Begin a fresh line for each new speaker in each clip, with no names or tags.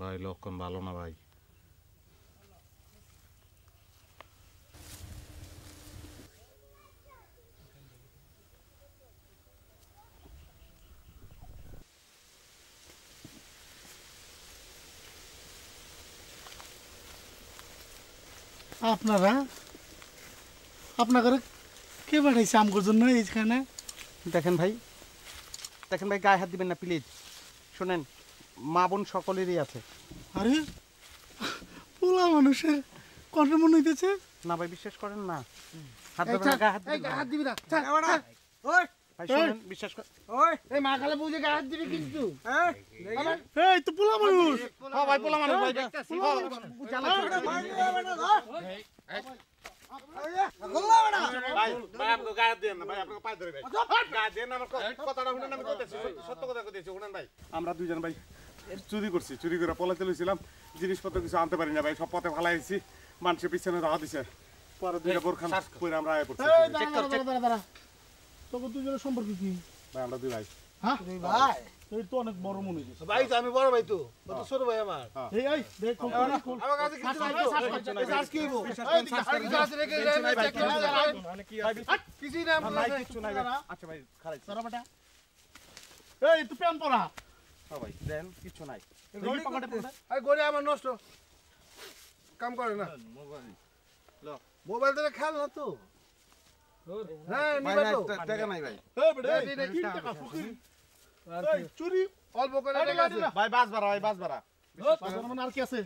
ভাই লক্ষণ ভালো না ভাই।
আপনারা আপনাদের কে পাঠাইছে আমগোর জন্য এইখানে?
দেখেন ভাই গায়ে হাত দিবেন না প্লিজ। শোনেন, মা বোন সকলেরই আছে।
আরে পোলা মানুষের কণ্ঠ মনে হইতেছে।
না ভাই বিশ্বাস করেন না, হাত দিবেন না, গায়ে হাত দিবেন না।
হাত দিবি না।
ভাই শোনেন, বিশ্বাস করেন।
এই মা খালে বুঝে গায়ে হাত দিবি কিন্তু। এই তো পোলা মানুষ।
হ্যাঁ ভাই পোলা মানুষ ভাই। আমরা দুইজন ভাই চুরি করছি, চুরি করে পলাতে লইছিলাম, জিনিসপত্র কিছু আনতে পারি না ভাই, সব পথে ফালাইছি, মানুষের পিছনে ধাওয়া দিছে, পরে দুইটা বোরখান পরে আমরা আয় পড়ছি।
তোকে দুজনের সম্পর্ক কি?
ভাই আমরা দুই ভাই।
হ্যাঁ দুই ভাই? এই তো অনেক বড় মনে হইছে।
ভাই তো আমি বড় ভাই তো, ও তো ছোট ভাই আমার।
এই এই দেখ
আমার কাছে কিছু নাই তো, শ্বাস কি হইবো? কিছুই না আমার কাছে।
কিছু নাই ভাই। আচ্ছা ভাই খারাই
সারা বেটা। এই তুই প্যান পরা।
হ্যাঁ ভাই দেন, কিছু নাই।
গড়ি আরে গড়ি আমার নষ্ট কাম করে না। মোবাইল দিয়ে খেল না তো। হ্যাঁ নিবা তো।
টাকা নাই ভাই।
এই বেটা এই 3 টাকা ফকির। এই চুরি
অল্প করে টাকা আছে।
ভাই বাস ভাড়া, ভাই বাস ভাড়া।
মানে আর কি আছে?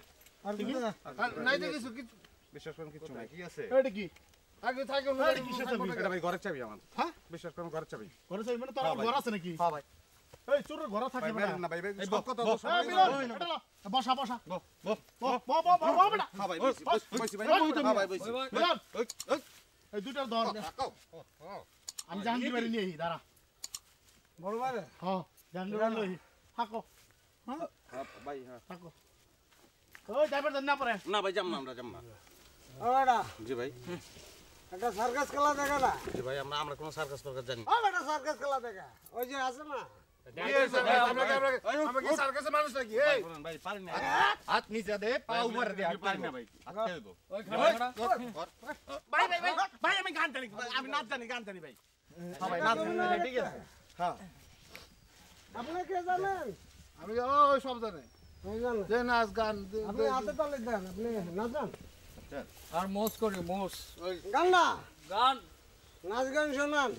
আর কি নাই তো কিছু কিছু
বিশ্বাস করেন কিছু নাই। কি আছে?
এটা কি?
আগে থাকে না।
এই কিসের চাবি?
এটা ভাই ঘরের চাবি আমার।
হ্যাঁ?
বিশ্বাস করেন ঘরের চাবি।
ঘরে চাবি মানে তোর ঘর আছে নাকি?
হ্যাঁ ভাই।
এই চোরের ঘর থাকে
ভাই
বেটা।
মেরেন না ভাই, ভাই
এই
সব কথা
বস, এই বিরল, এটা লো। বসা বসা।
বো বো
বো বেটা।
হ্যাঁ ভাই বসি ভাই। হ্যাঁ ভাই বসি।
বিরল, এই দুটার ধর। আমি জাহাঙ্গীর বাড়ি নিয়ে আই দাঁড়া।
বড় ভাই
হ্যাঁ জাহাঙ্গীর বাড়ি লই থাকো। হ্যাঁ
হ্যাঁ ভাই হ্যাঁ।
থাকো। ওই ড্রাইভার দেন না পরে।
না ভাই যাম না, আমরা যাম না।
ওটা
জি ভাই।
একটা সার্কাস খেলা দেখা না।
জি ভাই আমরা কোনো সার্কাস ফার্কাস জানি না।
ও বেটা সার্কাস খেলা দেখা। ওই যে আছে না। আমরা কি সার্কাসের মানুষ নাকি? এই
ভাই পারি না।
হাত নিচে দে, পা উপরে দে, আমি পারি না ভাই। হাত দেবো।
ভাই ভাই ভাই ভাই আমি গান জানি, আমি নাচ জানি, গান জানি ভাই। হ্যাঁ ভাই নাচ জানি, ঠিক আছে। হ্যাঁ
আপনি কে জানেন?
আমি ওই সব জানে।
আমি জানি।
যে নাচ গান
আপনি হাতে তালে দেন, আপনি নাচেন।
আর মোস করি মোস
গান না,
গান
নাচ গান শোনান।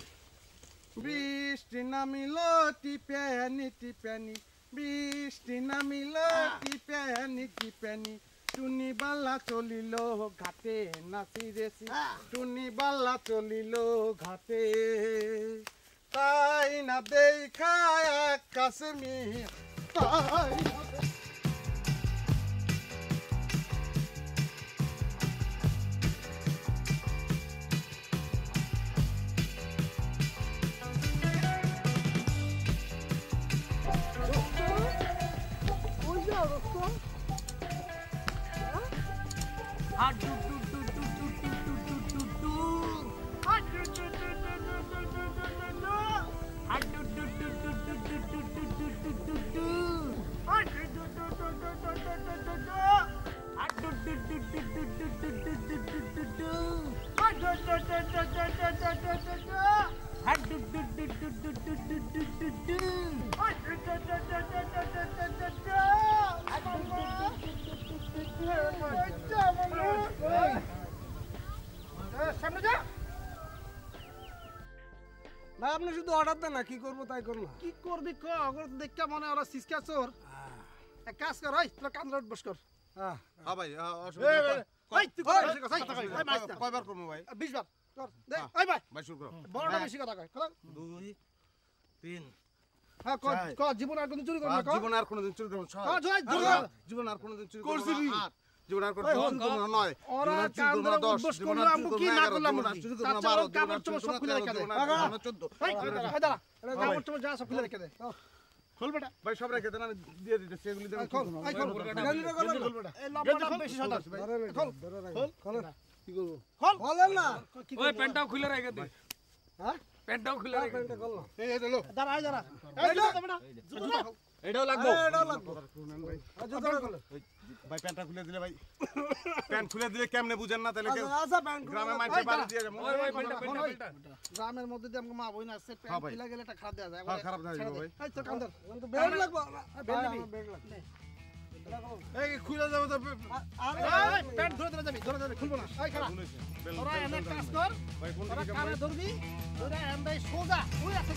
বৃষ্টি নামিল টিপ্যানি টিপ্যানি, বৃষ্টি নামিল টিপ্যানি টিপ্যানি, টুনি বাল্লা চলিল ঘাটে নাচি রেছি, টুনি বাল্লা চলিল ঘাটে, তাই না দেখায় আকাশ মিয়া, তাই না
হাট ডু ডু ডু ডু ডু ডু ডু ডু ডু ডু হাট ডু ডু ডু ডু ডু ডু ডু ডু ডু ডু হাট ডু ডু ডু ডু ডু ডু ডু ডু ডু ডু ডু ডু হাট ডু ডু ডু ডু ডু ডু ডু ডু ডু ডু হাট ডু ডু ডু ডু ডু ডু ডু ডু ডু ডু ডু ডু হাট ডু ডু ডু ডু ডু ডু ডু ডু ডু ডু হাট ডু ডু ডু ডু ডু ডু ডু ডু ডু ডু হাট ডু ডু ডু ডু ডু ডু ডু ডু ডু হাট ডু ডু সামনে যা।
ভাই আপনি শুধু অর্ডার দেন না, কি করবো তাই করবো।
কি করবি ক? ওর দেখতে মনে ওরা সিসকা চোর। এক কাজ কর, ওই তোর কান রোড বস কর।
হ্যাঁ
হ্যাঁ ভাই
ওই তুই কর বেশি কথা কই। ওই মাইস না।
কয়বার করবো ভাই?
20 বার কর। দে ওই ভাই
ভাই শুরু করো।
বড়টা বেশি কথা কয়। কথা
2 3
হ্যাঁ ক জীবন আর কোন চুরি করব না ক।
জীবন আর কোনদিন চুরি করব না।
হ্যাঁ জয়
জীবন আর কোনদিন চুরি
করছি
করব না। জীবন আর কোনদিন চুরি করব না 9।
ওরা কান ধরে উদ্বোস করলো আমু কি না করলাম না।
চুরি করব না
তার
12।
কাপড় চোপড় সব খুলে রেখে দে।
14।
ওই দাঁড়া এটা কাপড় চোপড় যা সব খুলে রেখে দে। খোল বেটা।
ভাই সব রেখে দেন, আমি দিয়ে দিতেছি এগুলি দেন।
খোল এই খোল খোল বেটা। এই লম্বাটা বেশি সাদা ভাই। খোল খোল
কি করবো?
খোল
বলেন না।
ওই প্যান্টটাও খুলে রেখে দে,
হ্যাঁ
প্যান্টটাও খুলে রেখে দে।
এটা করলাম।
দাঁড়া দাঁড়া এই দাঁড়া বেটা জুতো
এটাও লাগবো
এটাও লাগবো
শুনেন ভাই
আর জুতোটা খুলে
ভাই প্যান্টটা খুলে দিলে ভাই প্যান্ট খুলে দিলে কেমনে বুঝেন না তাহলে কেউ
আচ্ছা প্যান্ট
গ্রামে মানুষে বাড়ি দিয়ে যাবো
গ্রামের মধ্যে দিয়ে আমাকে মা বই না আছে
হ্যাঁ
প্যান্ট
ভাই।
খুলে গেলে এটা খারাপ দেওয়া যায়
হ্যাঁ, খারাপ দেওয়া যাবে ভাই।
এই তো কান্দর
বেল্ট লাগবো
বেল্ট নিবি?
বেল্ট লাগবে এই খুলে যাবো তো
এই প্যান্ট ধরে ধরে যাবি খুলবো না এই খারাপ তোরা এনে কাজ কর
ভাই কোন
তোরা
দিকে
কানে ধরবি তোরা এমদাই সোজা ওই আছে